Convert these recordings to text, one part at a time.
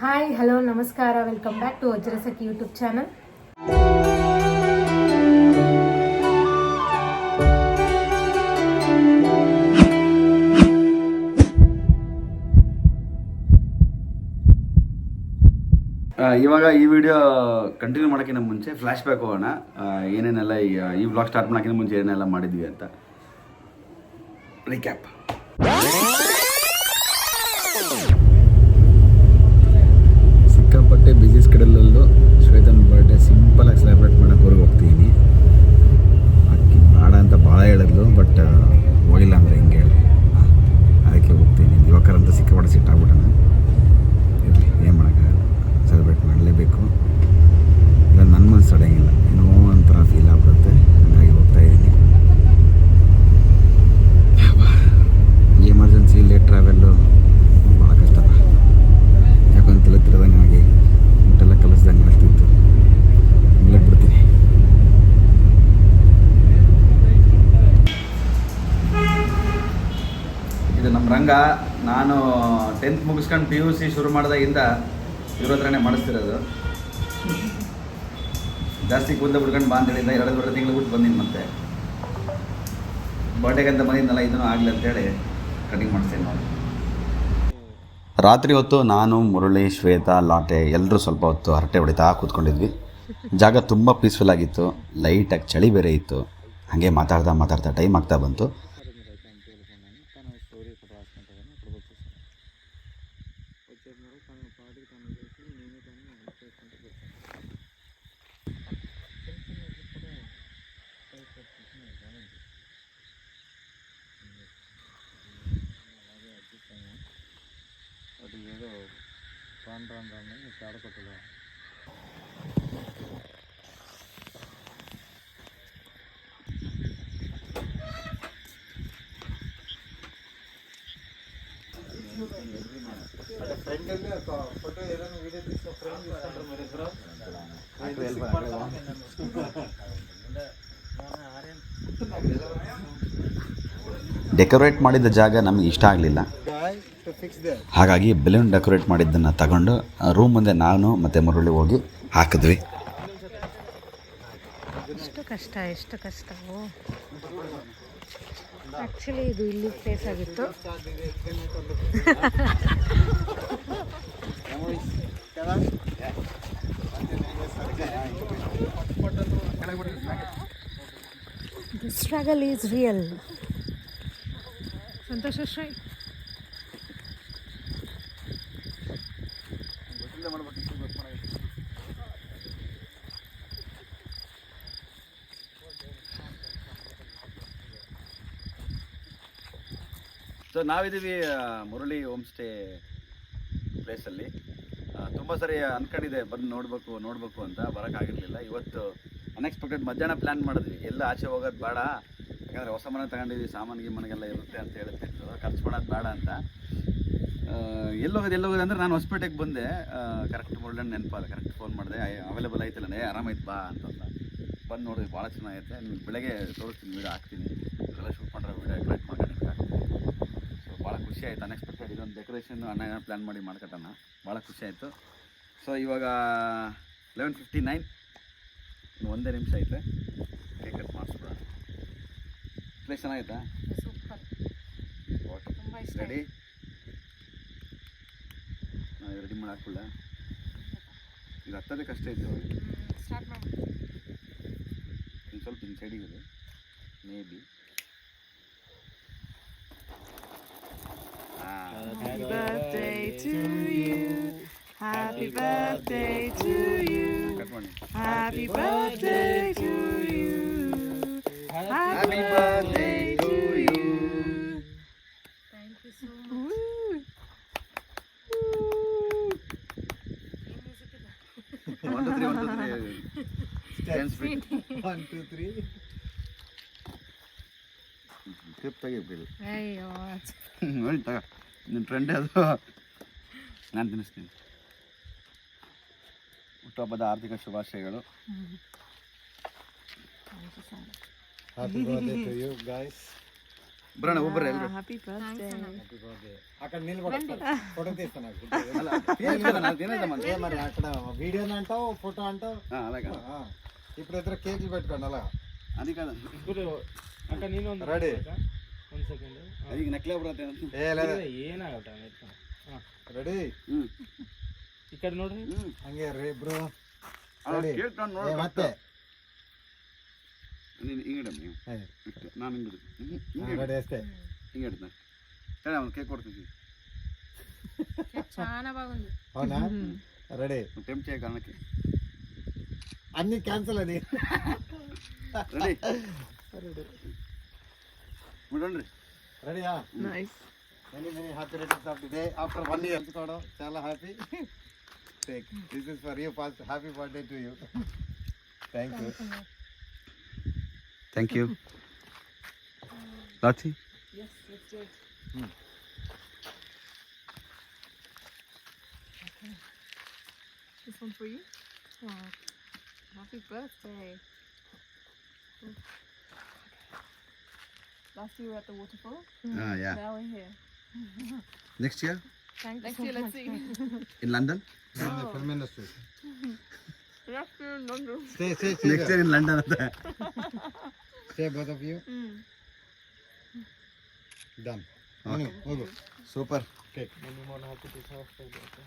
Hi hello ನಮಸ್ಕಾರ, welcome back to Vajrasakhi YouTube channel. ಇವಾಗ ಈ ವಿಡಿಯೋ ಕಂಟಿನ್ಯೂ ಮಾಡೋಕ್ಕಿಂತ ಮುಂಚೆ ಫ್ಲ್ಯಾಶ್ ಬ್ಯಾಕ್ ಹೋಗೋಣ. ಏನೇನೆಲ್ಲ ಈ ವ್ಲಾಗ್ ಸ್ಟಾರ್ಟ್ ಮಾಡೋಕ್ಕಿಂತ ಮುಂಚೆ ಏನೆಲ್ಲ ಮಾಡಿದ್ವಿ ಅಂತ ರೀಕ್ಯಾಪ್. ಸಿಕ್ಕಾಪಟ್ಟೆ ಬಿಸಿ ಸ್ಕೆಡ್ಯೂಲಲ್ಲೂ ಶ್ವೇತನ್ ಬರ್ಡೇ ಸಿಂಪಲಾಗಿ ಸೆಲೆಬ್ರೇಟ್ ಮಾಡೋಕೆ ಹೊರಗೆ ಹೋಗ್ತೀನಿ. ಅಕ್ಕಿ ಬೇಡ ಅಂತ ಭಾಳ ಹೇಳಿದ್ಲು, ಬಟ್ ಹೋಗಿಲ್ಲ ಅಂದರೆ ಹಿಂಗೆ ಹೇಳಿ ಅದಕ್ಕೆ ಹೋಗ್ತೀನಿ. ಯುವಕರಂತ ಸಿಕ್ಕಾಪಟ್ಟೆ ಸಿಟ್ಟಾಗ್ಬಿಟ್ಟಣ. ಇರಲಿ, ಏನು ಮಾಡೋಕ್ಕಾಗಲ್ಲ, ಸೆಲೆಬ್ರೇಟ್ ಮಾಡಲೇಬೇಕು. ಇಲ್ಲ ನನ್ನ ಮನಸ್ಸು ತಡೆಯಂಗಿಲ್ಲ, ಏನೋ ಒಂಥರ ಫೀಲ್ ಆಗ್ಬಿಡುತ್ತೆ. ಹಾಗಾಗಿ ಹೋಗ್ತಾ ಇದ್ದೀನಿ. ಎಮರ್ಜೆನ್ಸಿ ಲೇಟ್ ಟ್ರಾವೆಲ್ಲು ಭಾಳ ಕಷ್ಟ. ಯಾಕಂತ ತಿರುದಂಗೆ ಆಗಿ ಊಟೆಲ್ಲ ಕಲಿಸ್ದಂಗೆ ಆಗ್ತಿತ್ತು. ಬಿಡ್ತೀನಿ. ಇದು ನಮ್ಮ ರಂಗ. ನಾನು 10th ಮುಗಿಸ್ಕೊಂಡು PUC ಶುರು ಮಾಡಿದಾಗಿಂದ ಇವ್ರ ಹತ್ರನೇ ಮಾಡಿಸ್ತಿರೋದು. ಜಾಸ್ತಿ ಕೂದಲು ಬಿಡ್ಕೊಂಡು ಬಾ ಅಂತೇಳಿಂದ 2 ತಿಂಗಳು ಬಿಟ್ಟು ಬಂದೀನಿ. ಮತ್ತೆ ಬರ್ಡೇಗಂತ ಬಂದಿದ್ದಲ್ಲ, ಇದನ್ನು ಆಗಲಿ ಅಂತೇಳಿ ಕಟಿಂಗ್ ಮಾಡಿಸ್ತೇನೆ ನಾವು. ರಾತ್ರಿ ಹೊತ್ತು ನಾನು, ಮುರಳಿ, ಶ್ವೇತಾ, ಲಾಟೆ ಎಲ್ಲರೂ ಸ್ವಲ್ಪ ಹೊತ್ತು ಹರಟೆ ಹೊಡಿತಾ ಕೂತ್ಕೊಂಡಿದ್ವಿ. ಜಾಗ ತುಂಬ ಪೀಸ್ಫುಲ್ ಆಗಿತ್ತು. ಲೈಟಾಗಿ ಚಳಿ ಬೇರೆ ಇತ್ತು. ಹಾಗೆ ಮಾತಾಡ್ತಾ ಟೈಮ್ ಆಗ್ತಾ ಬಂತು. ಡೆಕೋರೇಟ್ ಮಾಡಿದ್ದ ಜಾಗ ನಮಗೆ ಇಷ್ಟ ಆಗಲಿಲ್ಲ. ಹಾಗಾಗಿ ಬೆಲೂನ್ ಡೆಕೋರೇಟ್ ಮಾಡಿದ್ದನ್ನು ತಗೊಂಡು ರೂಮ್ ಮುಂದೆ ನಾನು ಮತ್ತು ಮುರಳಿ ಹೋಗಿ ಹಾಕಿದ್ವಿ. ಎಷ್ಟು ಕಷ್ಟ ಆ್ಯಕ್ಚುಲಿ ಇದು ಇಲ್ಲಿ ಪ್ಲೇಸ್ ಆಗಿತ್ತು. The struggle is real. Santosh Shri. So ನಾವಿದ್ದೀವಿ ಮುರಳಿ ಹೋಮ್ ಸ್ಟೇ ಪ್ಲೇಸಲ್ಲಿ. ತುಂಬ ಸರಿ ಅಂದ್ಕೊಂಡಿದ್ದೆ ಬಂದು ನೋಡಬೇಕು ಅಂತ, ಬರೋಕ್ಕಾಗಿರಲಿಲ್ಲ. ಇವತ್ತು ಅನ್ಎಕ್ಸ್ಪೆಕ್ಟೆಡ್ ಮಧ್ಯಾಹ್ನ ಪ್ಲ್ಯಾನ್ ಮಾಡಿದ್ವಿ. ಎಲ್ಲ ಆಚೆ ಹೋಗೋದು ಬೇಡ, ಯಾಕಂದರೆ ಹೊಸ ಮನೆ ತಗೊಂಡಿದ್ವಿ, ಸಾಮಾನಿಗೆ ಮನೆಗೆಲ್ಲ ಇರುತ್ತೆ ಅಂತ ಹೇಳ್ತಿತ್ತು. ಖರ್ಚು ಮಾಡೋದು ಬೇಡ ಅಂತ. ಎಲ್ಲೋಗೋದು ಅಂದರೆ ನಾನು ಹೊಸಪೇಟೆಗೆ ಬಂದೆ. ಕರೆಕ್ಟ್ ಮುರಳಿ ನೆನಪಲ್ಲ, ಕರೆಕ್ಟ್ ಫೋನ್ ಮಾಡಿದೆ, ಅವೈಲೇಬಲ್ ಆಯ್ತಲ್ಲ, ಆರಾಮಾಯ್ತು ಬಾ ಅಂತಂದ. ಬಂದು ನೋಡಿದ್ವಿ, ಭಾಳ ಚೆನ್ನಾಗೈತೆ. ನಿಮ್ಗೆ ಬೆಳಗ್ಗೆ ತೋರಿಸ್ತೀನಿ, ವೀಡಿಯೋ ಹಾಕ್ತೀನಿ. ಎಲ್ಲ ಶೂಟ್ ಮಾಡಿರೋ ವೀಡಿಯೋ ಕಲೆಕ್ಟ್ ಮಾಡ್ಕೊಂಡು. ಸೊ ಭಾಳ ಖುಷಿ ಆಯಿತು. ಅನ್ಎಕ್ಸ್ಪೆಕ್ಟೆಡ್ ಇದೊಂದು ಡೆಕೋರೇಷನ್ ಅಣ್ಣ ಪ್ಲ್ಯಾನ್ ಮಾಡಿ ಮಾಡ್ಕೊಟ್ಟಣ. ಭಾಳ ಖುಷಿ ಆಯಿತು. ಸೊ ಇವಾಗ 11:59, ಒಂದೇ ನಿಮಿಷ ಐತೆ. ಕೇಕ್ ಕಟ್ ಮಾಡಿಸ್ಬಿಡೋಣ. ಪ್ಲೇಸ್ ಚೆನ್ನಾಗೈತಾ? ಸೂಪರ್. Okay, ready? ನಾವು ರೆಡಿ ಮಾಡಿ ಹಾಕ್ಕೊಳ್ಳ. ಇದು ಹತ್ತೋದೇ ಕಷ್ಟ ಇತ್ತು. ಸ್ಟಾರ್ಟ್ ಮಾಡಿ. ಇನ್ನು ಸ್ವಲ್ಪ ಇನ್ನು ಸೈಡಿಗಿದೆ maybe. Happy birthday to you. Happy birthday to you. Happy birthday to you. Happy birthday to you. Thank you so much. One, two, three. Dance beat. 1, 2, 3. Clip ತೆಗಿಬೇಕು. ಅಯ್ಯೋ ನೋಡಿ ತಗ, ನಿನ್ನ ಫ್ರೆಂಡೇ ಅದು. ನಾನು ತಿನ್ನಿಸ್ತೀನಿ. ಹುಟ್ಟುಹಬ್ಬದ ಆರ್ಥಿಕ ಶುಭಾಶಯಗಳು. Happy birthday to you guys. ಬರೋಣ ಒಬ್ಬರೇ ಎಲ್ಲರೂ హ్యాపీ బర్త్డే అక్కడ నిలబడి ఫోటో తీస్తాను ಅಲ್ಲ ಏನಿಲ್ಲ ఏ మరి అక్కడ వీడియోలు అంటావు ఫోటో అంటావు అలాగా ఇప్పుడు ఇద్దరు కేజీలు పెట్టుకోండి అలా అది కాదు ಅಕ್ಕ ನೀನು ಒಂದು రెడీ ಒಂದು ಸೆಕೆಂಡ್ ಅದೀಗ ನಕ್ಲೆ ಬರತ್ತೆ ఏ లేదు ಏನಾಗತ್ತ రెడీ ಈ ಕಡೆ ನೋಡ್ರಿ ಹಂಗೆ ರೀ ಬ್ರೋ ಕೇಕ್ ನಾನು ఏ ಮತ್ತೆ ನೀನು ಹಿಂಗಿಡಮ್ಮ ನೀವು ನಾನು ಹಿಂಗಿಡ್ತೀನಿ రెడీ వేస్తే ಹಿಂಗಿಡ್ತಾನೆ ಸರಿ ಅವ್ನು ಕೇಕ್ ಕೊಡ್ತೀನಿ చాలా బాగుంది. అవునా రెడీ ಟೆಂಪ್ చేయ ಕಾರಣಕ್ಕೆ అన్ని క్యాన్సిల్ అది రెడీ చూడండి రెడీయా nice many many happy returns of the day after 1 year తీసుకోవడం చాలా happy take this is for you first happy birthday to you thank you thank you ಲಾಚಿ yes let's do it this one for you oh happy birthday last year we were at the waterfall yeah now we're here next year next year let's see in London film industry next year in London stay stay next year in London ಅಂತ stay both of you done ಹೋಗು super cake ನಿಮ್ಮ ಹಾಕಿ ಹಾಕ್ತಾ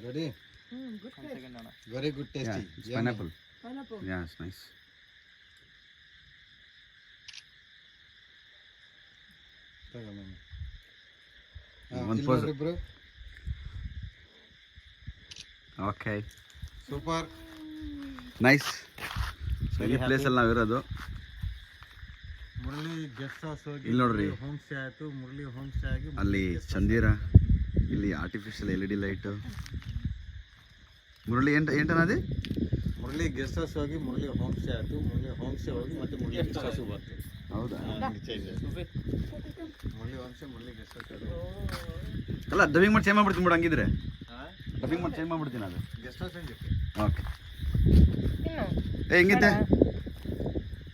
ready good ಒಂದು second ಅಣ್ಣ very good tasty pineapple pineapple yeah it's nice One pose. Bro okay super nice so ಈ ಪ್ಲೇಸಲ್ಲಿ ನಾವಿರೋದು ಮುರಳಿ ಗೆಸ್ಟ್ ಹೌಸ್ ಹೋಗಿ ಇಲ್ಲಿ ನೋಡ್ರಿ ಹೋಮ್ ಸ್ಟೇ ಆಯ್ತು ಮುರಳಿ ಹೋಮ್ ಸ್ಟೇ ಆಗಿ ಅಲ್ಲಿ ಚಂದಿರ ಇಲ್ಲಿ ಆರ್ಟಿಫಿಷಿಯಲ್ LED ಲೈಟು ಮುರಳಿ ఏంటన్నది ಮುರಳಿ ಗೆಸ್ಟ್ ಹೌಸ್ ಹೋಗಿ ಮುರಳಿ ಹೋಮ್ ಸ್ಟೇ ಆಯ್ತು ಮುರಳಿ ಹೋಮ್ ಸ್ಟೇ ಹೋಗಿ ಮತ್ತೆ ಮುರಳಿ ಗೆಸ್ಟ್ ಹೌಸ್ ಬಂತು ಹೌದಾ Murali home stay Murali guest house ಅಲ್ಲ ಡಬ್ಬಿಂಗ್ ಮಾಡಿ ಚೇಂಜ್ ಮಾಡ್ಬಿಡ್ತೀನಿ ಬಿಡು ಹಂಗಿದ್ರೆ ಡಬ್ಬಿಂಗ್ ಮಾಡಿ ಚೇಂಜ್ ಮಾಡ್ಬಿಡ್ತೀನಿ ಅದು ಗೆಸ್ಟ್ ಹೌಸ್ అని చెప్పి ಓಕೆ ತಿನ್ನು. ಹೆಂಗಿತ್ತೆ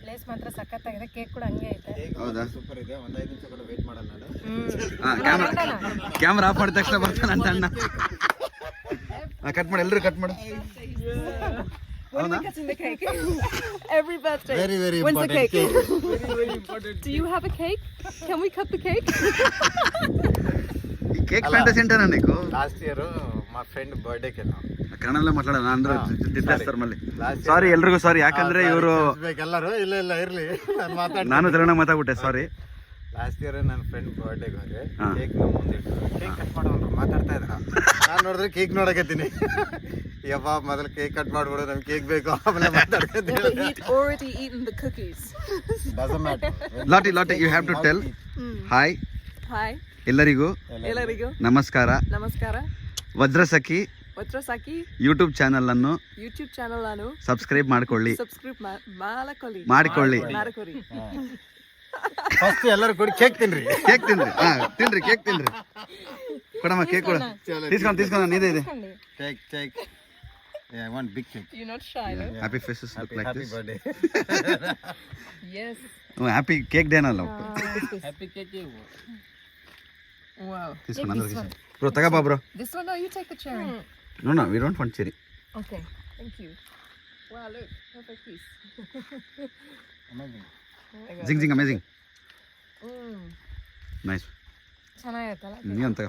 ಪ್ಲೇಸ್ ಮಾತ್ರ ಸಖತ್ತಾಗಿದೆ. ಕೇಕ್ ಕೂಡ ಹಂಗೆ ಐತೆ. ಹೌದಾ ಸೂಪರ್ ಇದೆ ಒಂದು 5 ನಿಮಿಷ ಕೂಡ ವೇಟ್ ಮಾಡಲ್ಲ ನಾನು ಕ್ಯಾಮ್ರಾ ಆಫ್ ಮಾಡಿದ ತಕ್ಷಣ ಬರ್ತಾನೆ ಅಂತ ಅಣ್ಣ ಕಟ್ ಮಾಡಿ ಎಲ್ಲರೂ ಕಟ್ ಮಾಡು ಹೌದಾ cutting the cake every birthday very very when's the important cake do you have a cake can we cut the cake ఈ కేక్ ఫ్యాంటసీ ఏంటన్నా నీకు లాస్ట్ ఇయర్ మా ఫ్రెండ్ బర్త్డే కి వెళ్ళాం ಕನ್ನಡಲ್ಲೇ ಮಾತಾಡೋಣ ಅಂದ್ರೆ ತಿದ್ದೇಸ್ತಾರೆ ಮಲ್ಲಿ Last ಸಾರಿ ಎಲ್ರಿಗೂ ಸಾರಿ ಯಾಕಂದ್ರೆ ಇವರು ಎಲ್ಲರೂ ಇಲ್ಲ ಇಲ್ಲ ಇರ್ಲಿ ನಾನು ಮಾತಾಡ್ತೀನಿ ನಾನು ತೆಲಂಗಾಣ ಮಾತಾಡ್ಬಿಟ್ಟೆ ಸಾರಿ ಲಾಸ್ಟ್ ಇಯರ್ ನನ್ನ ಫ್ರೆಂಡ್ ಬರ್ತ್ಡೇಗೆ ಹೋದೆ ಹಾ. ಕೇಕ್ ನ ಮುಂದೆ ಕೇಕ್ ಕಟ್ ಮಾಡೋರು ಮಾತಾಡ್ತಾ ಇದ್ರ ನಾನು ನೋಡಿದ್ರೆ ಕೇಕ್ ನೋಡಕತ್ತೀನಿ ಯಪ್ಪ ಮೊದಲು ಕೇಕ್ ಕಟ್ ಮಾಡ್ಬಿಡು ನಮ್ಗೆ ಕೇಕ್ ಬೇಕು ಆಮೇಲೆ ಮಾತಾಡ್ಕತ್ತೀನಿ he'd already eaten the cookies doesn't matter ಲಾಟಿ you have to tell hi hi ಎಲ್ಲರಿಗೂ ಎಲ್ಲರಿಗೂ ನಮಸ್ಕಾರ ನಮಸ್ಕಾರ ವಜ್ರಸಖಿ ವಜ್ರಸಾಕಿ ಯೂಟ್ಯೂಬ್ ಚಾನಲ್ ಅನ್ನು ಯೂಟ್ಯೂಬ್ ಚಾನಲ್ ಅನ್ನು ಸಬ್ಸ್ಕ್ರೈಬ್ ಮಾಡ್ಕೊಳ್ಳಿ ಸಬ್ಸ್ಕ್ರೈಬ್ ಮಾಡಿಕೊಳ್ಳಿ ಮಾಡಿಕೊಳ್ಳಿ ಫಸ್ಟ್ ಎಲ್ಲರೂ ಕೂಡ ಕೇಕ್ ತಿನ್ರಿ ಕೇಕ್ ತಿನ್ರಿ ತಿನ್ರಿ ಕೇಕ್ ತಿನ್ರಿ ಕೊಡಮ್ಮ ಕೇಕ್ ಕೊಡ ತೀಸ್ಕೊಂಡು ನೀದೇ ಇದೆ cake cake I want big cake you're not shy no happy faces look like happy this birthday yes happy cake day ಅಲ್ಲ ಹ್ಯಾಪಿ ಕೇಕ್ wow తీసుకున్నా అందరికి బ్రో తగబా bro this one no you take the cherry no we don't want cherry okay thank you wow look perfect piece ಜಿಂಗ್ ಜಿಂಗ್ amazing mm. Nice ಚೆನ್ನಾಗೈತಲ್ಲ ನೀ ಅಂತ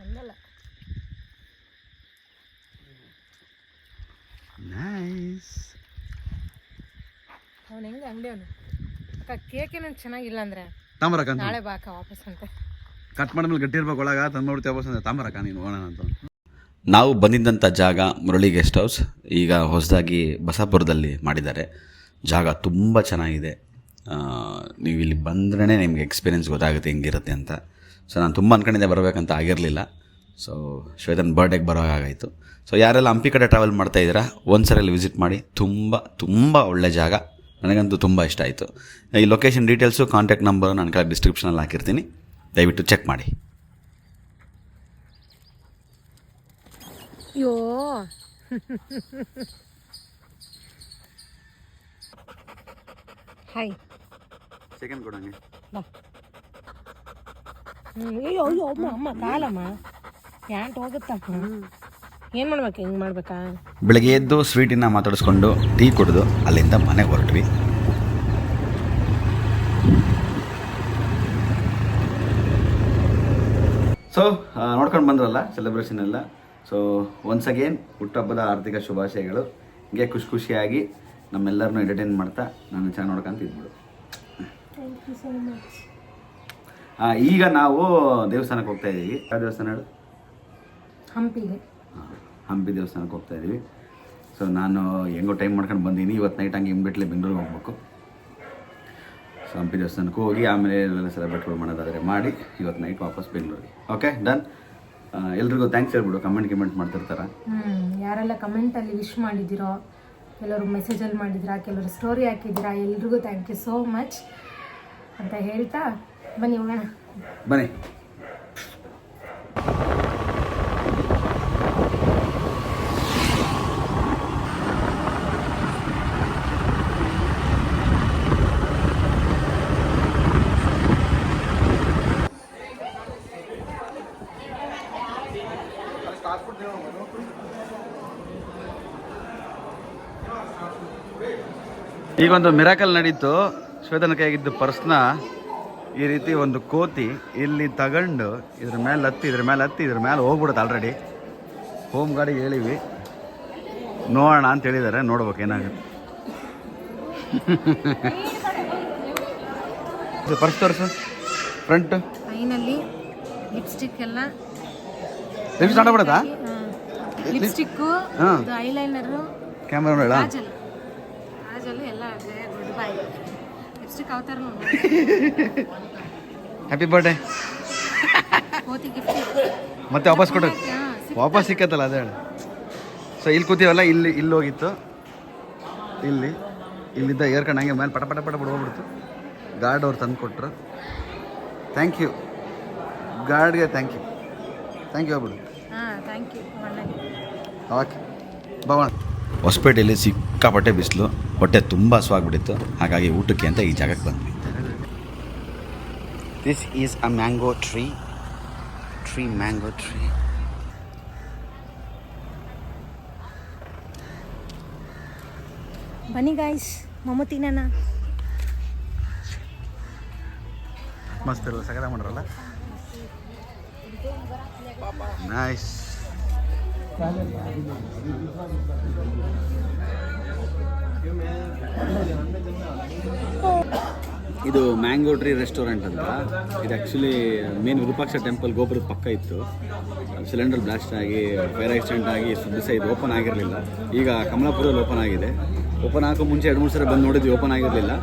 ಒಂದಲ್ಲ. ನೈಸ್ ಅವ್ನು ಹೆಂಗೆ ಅಂಗಡಿ ಅವನು ಅಕ್ಕ ಕೇಕ್ ಏನೇನು ಚೆನ್ನಾಗಿಲ್ಲ ಅಂದ್ರೆ ತಾಂಬರಕ್ಕ ನಾಳೆ ಬಾಕ ವಾಪಸ್ ಅಂತ. ಕಟ್ ಮಾಡಿದ್ಮೇಲೆ ಗಟ್ಟಿ ಇರ್ಬೇಕು ಒಳಗ ತಂದ್ಬಿಡ್ತೀವಿ ವಾಪಸ್ ಅಂತ ತಾಂಬರಕ್ಕ ನೀನು ಹೋಗೋಣ ಅಂತ ನಾವು ಬಂದಿದ್ದಂಥ ಜಾಗ ಮುರಳಿ ಗೆಸ್ಟ್ ಹೌಸ್ ಈಗ ಹೊಸದಾಗಿ ಬಸಾಪುರದಲ್ಲಿ ಮಾಡಿದ್ದಾರೆ. ಜಾಗ ತುಂಬ ಚೆನ್ನಾಗಿದೆ. ನೀವು ಇಲ್ಲಿ ಬಂದ್ರೇ ನಿಮಗೆ ಎಕ್ಸ್ಪೀರಿಯೆನ್ಸ್ ಗೊತ್ತಾಗುತ್ತೆ ಹೆಂಗಿರುತ್ತೆ ಅಂತ. ಸೊ ನಾನು ತುಂಬ ಅಂದ್ಕೊಂಡಿದ್ದೆ ಬರಬೇಕಂತ ಆಗಿರಲಿಲ್ಲ. ಸೊ ಶ್ವೇತನ್ ಬರ್ಡೇಗೆ ಬರೋ ಹಾಗಾಯಿತು. ಸೊ ಯಾರೆಲ್ಲ ಹಂಪಿ ಕಡೆ ಟ್ರಾವೆಲ್ ಮಾಡ್ತಾಯಿದ್ದೀರಾ ಒಂದ್ಸರಿ ಅಲ್ಲಿ ವಿಸಿಟ್ ಮಾಡಿ. ತುಂಬ ಒಳ್ಳೆ ಜಾಗ, ನನಗಂತೂ ತುಂಬ ಇಷ್ಟ ಆಯಿತು. ಈ ಲೊಕೇಶನ್ ಡೀಟೇಲ್ಸು ಕಾಂಟ್ಯಾಕ್ಟ್ ನಂಬರು ನಾನು ಕೆಳಗೆ ಡಿಸ್ಕ್ರಿಪ್ಷನಲ್ಲಿ ಹಾಕಿರ್ತೀನಿ, ದಯವಿಟ್ಟು ಚೆಕ್ ಮಾಡಿ. ಅಯ್ಯೋ ಹಾಯ್. ಸೆಕೆಂಡ್ ಕೊಡಂಗೆ. ಅಯ್ಯೋ ಅಯ್ಯೋ ಅಮ್ಮ ಕಾಲಮ್ಮ ಯಾಂಟ್ ಹೋಗುತ್ತಪ್ಪ. ಏನು ಮಾಡ್ಬೇಕು, ಹಿಂಗೆ ಮಾಡ್ಬೇಕಾ? ಬೆಳಗ್ಗೆ ಎದ್ದು ಸ್ವೀಟಿನ ಮಾತಾಡಿಸ್ಕೊಂಡು ಟೀ ಕುಡಿದು ಅಲ್ಲಿಂದ ಮನೆಗೆ ಹೊರಟ್ವಿ. ಸೊ ನೋಡ್ಕೊಂಡು ಬಂದ್ರಲ್ಲ ಸೆಲೆಬ್ರೇಷನ್ ಎಲ್ಲ. ಸೊ ಒನ್ಸ್ ಅಗೇನ್ ಹುಟ್ಟುಹಬ್ಬದ ಆರ್ಥಿಕ ಶುಭಾಶಯಗಳು. ಹೀಗೆ ಖುಷಿಯಾಗಿ ನಮ್ಮೆಲ್ಲರನ್ನೂ ಎಂಟರ್ಟೈನ್ ಮಾಡ್ತಾ ನಾನು ಚೆನ್ನಾಗಿ ನೋಡ್ಕೊಂತ ಇದ್ಬಿಡು. Thank you so much. ಈಗ ನಾವು ದೇವಸ್ಥಾನಕ್ಕೆ ಹೋಗ್ತಾ ಇದ್ದೀವಿ. ಯಾವ ದೇವಸ್ಥಾನ ಹೇಳು? ಹಂಪಿಗೆ. ಹಂಪಿ ದೇವಸ್ಥಾನಕ್ಕೆ ಹೋಗ್ತಾ ಇದ್ದೀವಿ. ಸೊ ನಾನು ಹೆಂಗೋ ಟೈಮ್ ಮಾಡ್ಕೊಂಡು ಬಂದೀನಿ. ಇವತ್ತು ನೈಟ್ ಹಂಗೆ ಇಮ್ಮಿಡಿಯೇಟ್ಲಿ ಬೆಂಗಳೂರಿಗೆ ಹೋಗ್ಬೇಕು. ಸೊ ಹಂಪಿ ದೇವಸ್ಥಾನಕ್ಕೆ ಹೋಗಿ ಆಮೇಲೆ ಎಲ್ಲ ಸೆಲೆಬ್ರೇಟ್ ಮಾಡೋದಾದರೆ ಮಾಡಿ ಇವತ್ತು ನೈಟ್ ವಾಪಸ್ ಬೆಂಗಳೂರಿಗೆ. Okay done. ಎಲ್ರಿಗೂ ಥ್ಯಾಂಕ್ಸ್ ಹೇಳ್ಬಿಡು. ಕಮೆಂಟ್ ಮಾಡ್ತಿರ್ತಾರೆ. ಯಾರೆಲ್ಲ ಕಮೆಂಟಲ್ಲಿ ವಿಶ್ ಮಾಡಿದ್ದೀರೋ, ಕೆಲವರು ಮೆಸೇಜಲ್ಲಿ ಮಾಡಿದ್ದೀರಾ, ಕೆಲವರು ಸ್ಟೋರಿ ಹಾಕಿದ್ದೀರಾ, ಎಲ್ರಿಗೂ ಥ್ಯಾಂಕ್ ಯು ಸೋ ಮಚ್ ಅಂತ ಹೇಳ್ತಾ ಬನ್ನಿ ಹೋಗೋಣ. ಬನ್ನಿ. ಈಗೊಂದು ಮಿರಾಕಲ್ ನಡೀತು. ಶ್ವೇತನ ಕೈಯಾಗಿದ್ದು ಪರ್ಸ್ನ ಈ ರೀತಿ ಒಂದು ಕೋತಿ ಇಲ್ಲಿ ತಗೊಂಡು ಇದ್ರ ಮೇಲೆ ಹತ್ತಿ ಇದ್ರ ಮೇಲೆ ಹೋಗ್ಬಿಡುತ್ತೆ. ಆಲ್ರೆಡಿ ಹೋಮ್ ಗಾಡಿಗೆ ಹೇಳಿವಿ, ನೋಡೋಣ ಅಂತ ಹೇಳಿದ್ದಾರೆ. ನೋಡ್ಬೇಕು ಏನಾಗುತ್ತೆ. ಪರ್ಸ್ ತೋರಿಸು ಫ್ರಂಟ್. ಫೈನಲ್ಲಿ ಲಿಪ್ಸ್ಟಿಕ್ ಎಲ್ಲ ಲಿಪ್ಸ್ಟಿಕ್ ಆಡಬಿಡತ್ತಾ? ಲಿಪ್ಸ್ಟಿಕ್ಕು, ಐಲೈನರು, ಕ್ಯಾಮ್ರಾ ನೋಡ, ಕಾಜಲ್ ಎಲ್ಲ ಗುಡ್ ಬೈ. ಲಿಪ್ಸ್ಟಿಕ್ ಅವತಾರ ನೋಡಿ. Happy birthday. ಕೋತಿ ಗಿಫ್ಟ್ ಮತ್ತೆ ವಾಪಸ್ ಕೊಟ್ಟು ವಾಪಸ್ ಸಿಕ್ಕತ್ತಲ್ಲ ಅದೇ ಹೇಳಿ. ಸೊ ಇಲ್ಲಿ ಕೂತೀವಲ್ಲ, ಇಲ್ಲಿ ಹೋಗಿತ್ತು. ಇಲ್ಲಿದ್ದ ಏರ್ಕೊಂಡು ಹಂಗೆ ಮೇಲೆ ಪಟ ಬಿಡೋಗ್ಬಿಡ್ತು. ಗಾರ್ಡ್ ಅವ್ರು ತಂದು ಕೊಟ್ಟರು. ಥ್ಯಾಂಕ್ ಯು ಗಾರ್ಡ್ಗೆ. ಥ್ಯಾಂಕ್ ಯು ಹೋಗ್ಬಿಡು. Thank you. ಓಕೆ ಭವನ. ಹೊಸಪೇಟೆಯಲ್ಲಿ ಸಿಕ್ಕಾಪಟ್ಟೆ ಬಿಸಿಲು, ಹೊಟ್ಟೆ ತುಂಬ ಹಸುವಾಗ್ಬಿಟ್ಟಿತ್ತು. ಹಾಗಾಗಿ ಊಟಕ್ಕೆ ಅಂತ ಈ ಜಾಗಕ್ಕೆ ಬಂದ್ವಿ. This is a mango tree. ಬನ್ನಿ ಗಾಯ್ಸ್, ಮೊಮ್ಮು ತಿನ್ನೋಣ. ಮಸ್ತ್ ಇರಲ್ಲ, ಸಗದ ಮಾಡ್ರಲ್ಲ. ನೈಸ್. ಇದು ಮ್ಯಾಂಗೋ ಟ್ರೀ ರೆಸ್ಟೋರೆಂಟ್ ಅಂತ. ಇದು ಆ್ಯಕ್ಚುಲಿ ಮೇನ್ ವಿರೂಪಾಕ್ಷ ಟೆಂಪಲ್ ಗೋಪುರದ ಪಕ್ಕ ಇತ್ತು. ಸಿಲಿಂಡರ್ ಬ್ಲಾಸ್ಟ್ ಆಗಿ ಫೈರ್ ಆಕ್ಸಿಡೆಂಟ್ ಆಗಿ ದಿವಸ ಇದು ಓಪನ್ ಆಗಿರಲಿಲ್ಲ. ಈಗ ಕಮಲಾಪುರದಲ್ಲಿ ಓಪನ್ ಆಗಿದೆ. ಓಪನ್ ಆಗೋ ಮುಂಚೆ 2-3 ಸಲ ಬಂದು ನೋಡಿದ್ವಿ, ಓಪನ್ ಆಗಿರಲಿಲ್ಲ.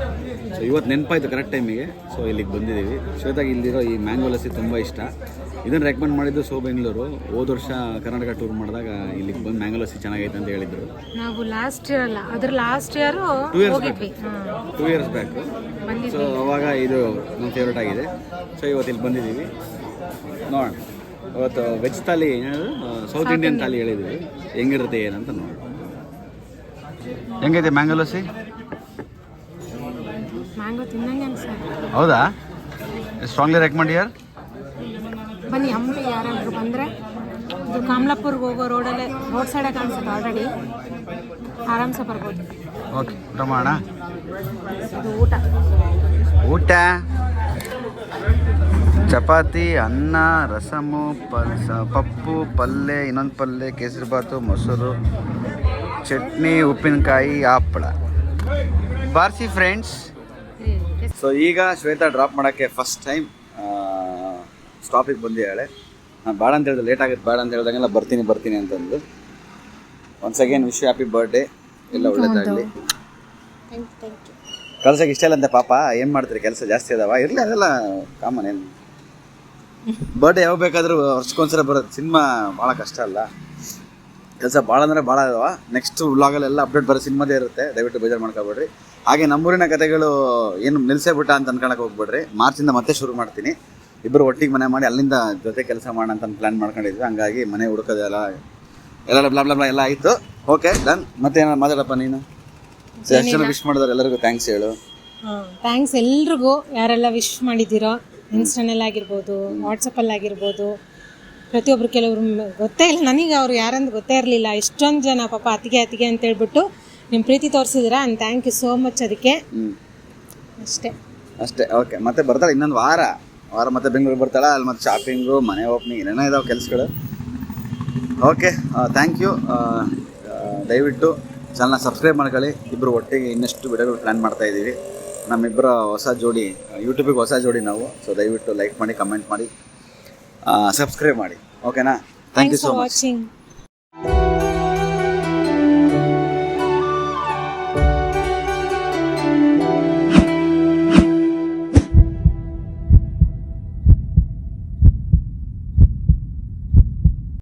ಸೊ ಇವತ್ತು ನೆನಪಾಯಿತು ಕರೆಕ್ಟ್ ಟೈಮಿಗೆ. ಸೊ ಇಲ್ಲಿಗೆ ಬಂದಿದ್ದೀವಿ. ಶ್ವೇತಾಗಿ ಇಲ್ಲಿರೋ ಈ ಮ್ಯಾಂಗೋ ಲಸ್ಸಿ ತುಂಬ ಇಷ್ಟ. ಇದನ್ನು ರೆಕಮೆಂಡ್ ಮಾಡಿದ್ದು ಬೆಂಗಳೂರು. ಹೋದ ವರ್ಷ ಕರ್ನಾಟಕ ಟೂರ್ ಮಾಡಿದಾಗ ಇಲ್ಲಿಗೆ ಬಂದು ಮ್ಯಾಂಗೋ ಲಸ್ಸಿ ಚೆನ್ನಾಗೈತೆ ಅಂತ ಹೇಳಿದ್ರು. ನಾವು ಲಾಸ್ಟ್ ಇಯರ್ ಅಲ್ಲ, ಅದ್ರ last year 2 years back. So ಅವಾಗ ಇದು ನಮ್ಮ ಫೇವ್ರೇಟ್ ಆಗಿದೆ. ಸೊ ಇವತ್ತು ಇಲ್ಲಿ ಬಂದಿದ್ದೀವಿ. ನೋಡೋಣ, ಇವತ್ತು veg thali, south Indian thali ಹೇಳಿದ್ವಿ. ಹೆಂಗಿರುತ್ತೆ ಏನಂತ ನೋಡೋಣ. ಹೆಂಗೈತೆ ಮ್ಯಾಂಗೋ ಲಸ್ಸಿ? ಮ್ಯಾಂಗೋ ತಿನ್ನಂಗೆ ಅನ್ಸುತ್ತೆ. ಹೌದಾ? ಸ್ಟ್ರಾಂಗ್ಲಿ ರೆಕಮೆಂಡ್ ಯಾರ್. ಬನ್ನಿ ಹಂಪಿ ಯಾರಾದರೂ ಬಂದರೆ, ಇದು ಕಮಲಾಪುರ್ಗೆ ಹೋಗೋ ರೋಡ್ ಸೈಡೇ ಕಾಣಿಸುತ್ತೆ. ಆಲ್ರೆಡಿ ಆರಾಮ್ಸೆ ಬರ್ಬೋದು. ಓಕೆ, ಊಟ ಮಾಡೋಣ. ಇದು ಊಟ ಚಪಾತಿ, ಅನ್ನ, ರಸಮು, ಪಪ್ಪು, ಪಲ್ಯ, ಇನ್ನೊಂದು ಪಲ್ಯ, ಕೇಸರಿಬಾತು, ಮೊಸರು, ಚಟ್ನಿ, ಉಪ್ಪಿನಕಾಯಿ, ಹಪ್ಪಳ. ಬಾರ್ಸಿ ಫ್ರೆಂಡ್ಸ್. ಸೊ ಈಗ ಶ್ವೇತಾ ಡ್ರಾಪ್ ಮಾಡೋಕ್ಕೆ ಫಸ್ಟ್ ಟೈಮ್ ಸ್ಟಾಪಿಗೆ ಬಂದಿದ್ದಾಳೆ. ನಾನು ಬೇಡ ಅಂತ ಹೇಳಿದೆ, ಲೇಟ್ ಆಗುತ್ತೆ ಬೇಡ ಅಂತ ಹೇಳಿದಾಗೆಲ್ಲ ಬರ್ತೀನಿ ಅಂತಂದು. Once again wish happy birthday. ಎಲ್ಲ ಒಳ್ಳೇದಾಗಲಿ. ಕಳ್ಸೋಕೆ ಇಷ್ಟ ಇಲ್ಲ ಅಂತ ಪಾಪ. ಏನು ಮಾಡ್ತೀರಿ, ಕೆಲಸ ಜಾಸ್ತಿ ಅದಾವ. ಇರಲಿ, ಅದೆಲ್ಲ ಕಾಮನ್. ಏನು ಬರ್ಡೇ ಯಾವಾಗ ಬೇಕಾದರೂ ವರ್ಷಕ್ಕೊಂದ್ಸಲ ಬರೋದು. ಸಿನಿಮಾ ಭಾಳ ಕಷ್ಟ ಅಲ್ಲ, ಕೆಲಸ ಭಾಳ ಅಂದರೆ ಭಾಳ ಅದಾವ. ನೆಕ್ಸ್ಟ್ ವ್ಲಾಗಲ್ಲೆಲ್ಲ ಅಪ್ಡೇಟ್ ಬರೋ ಸಿನಿಮಾದೇ ಇರುತ್ತೆ. ದಯವಿಟ್ಟು ಬೇಜಾರು ಮಾಡ್ಕೊಬೇಡ್ರಿ. ಹಾಗೆ ನಮ್ಮೂರಿನ ಕಥೆಗಳು ಏನು ನಿಲ್ಲಿಸೇ ಬಿಟ್ಟ ಅಂತ ಅನ್ಕೊಳಕ್ಕೆ ಹೋಗ್ಬೇಡ್ರಿ. ಮಾರ್ಚಿಂದ ಮತ್ತೆ ಶುರು ಮಾಡ್ತೀನಿ. ಇಬ್ಬರು ಒಟ್ಟಿಗೆ ಮನೆ ಮಾಡಿ ಅಲ್ಲಿಂದ ಜೊತೆ ಕೆಲಸ ಮಾಡೋಣ ಅಂತ ಪ್ಲ್ಯಾನ್ ಮಾಡ್ಕೊಂಡಿದ್ವಿ. ಹಂಗಾಗಿ ಮನೆ ಹುಡುಕೋದೆಲ್ಲ ಬ್ಲಾ ಎಲ್ಲ ಆಯಿತು. Okay done. ಮತ್ತೆ ಏನಾದ್ರು ಮಾತಾಡಪ್ಪ ನೀನು. ಎಷ್ಟು ಜನ ವಿಶ್ ಮಾಡಿದವ್ರು ಎಲ್ಲರಿಗೂ ಥ್ಯಾಂಕ್ಸ್ ಹೇಳು. ಥ್ಯಾಂಕ್ಸ್ ಎಲ್ರಿಗೂ ಯಾರೆಲ್ಲ ವಿಶ್ ಮಾಡಿದ್ದೀರೋ ಇನ್ಸ್ಟಾನಲ್ಲಿ ಆಗಿರ್ಬೋದು, ವಾಟ್ಸಪ್ಪಲ್ಲಿ ಆಗಿರ್ಬೋದು. ಪ್ರತಿಯೊಬ್ಬರು ಕೆಲವರು ಗೊತ್ತೇ ಇಲ್ಲ ನನಗೆ, ಅವ್ರು ಯಾರಂದು ಗೊತ್ತೇ ಇರಲಿಲ್ಲ. ಎಷ್ಟೊಂದು ಜನ ಪಾಪ ಅತಿಗೆ ಅಂತ ಹೇಳ್ಬಿಟ್ಟು ನಿಮ್ಮ ಪ್ರೀತಿ ತೋರಿಸಿದ್ದೀರಾ. And thank you so much ಅದಕ್ಕೆ. ಅಷ್ಟೇ. ಓಕೆ, ಮತ್ತೆ ಬರ್ತಾಳೆ ಇನ್ನೊಂದು ವಾರ ಮತ್ತೆ ಬೆಂಗಳೂರಿಗೆ ಬರ್ತಾಳೆ. ಅಲ್ಲಿ ಮತ್ತೆ ಶಾಪಿಂಗು, ಮನೆ ಓಪನಿಂಗ್ ಏನೇನೋ ಇದಾವೆ ಕೆಲಸಗಳು. Okay, thank you. ದಯವಿಟ್ಟು ಚಾನಲ್ನ ಸಬ್ಸ್ಕ್ರೈಬ್ ಮಾಡ್ಕೊಳ್ಳಿ. ಇಬ್ಬರು ಒಟ್ಟಿಗೆ ಇನ್ನಷ್ಟು ವಿಡಿಯೋಗಳು ಪ್ಲ್ಯಾನ್ ಮಾಡ್ತಾಯಿದ್ದೀವಿ. ನಮ್ಮಿಬ್ಬರ ಹೊಸ ಜೋಡಿ, ಯೂಟ್ಯೂಬಿಗೆ ಹೊಸ ಜೋಡಿ ನಾವು. ಸೊ ದಯವಿಟ್ಟು ಲೈಕ್ ಮಾಡಿ, ಕಮೆಂಟ್ ಮಾಡಿ, ಸಬ್ಸ್ಕ್ರೈಬ್ ಮಾಡಿ. ಓಕೆನಾ? Thank you so much. Watching.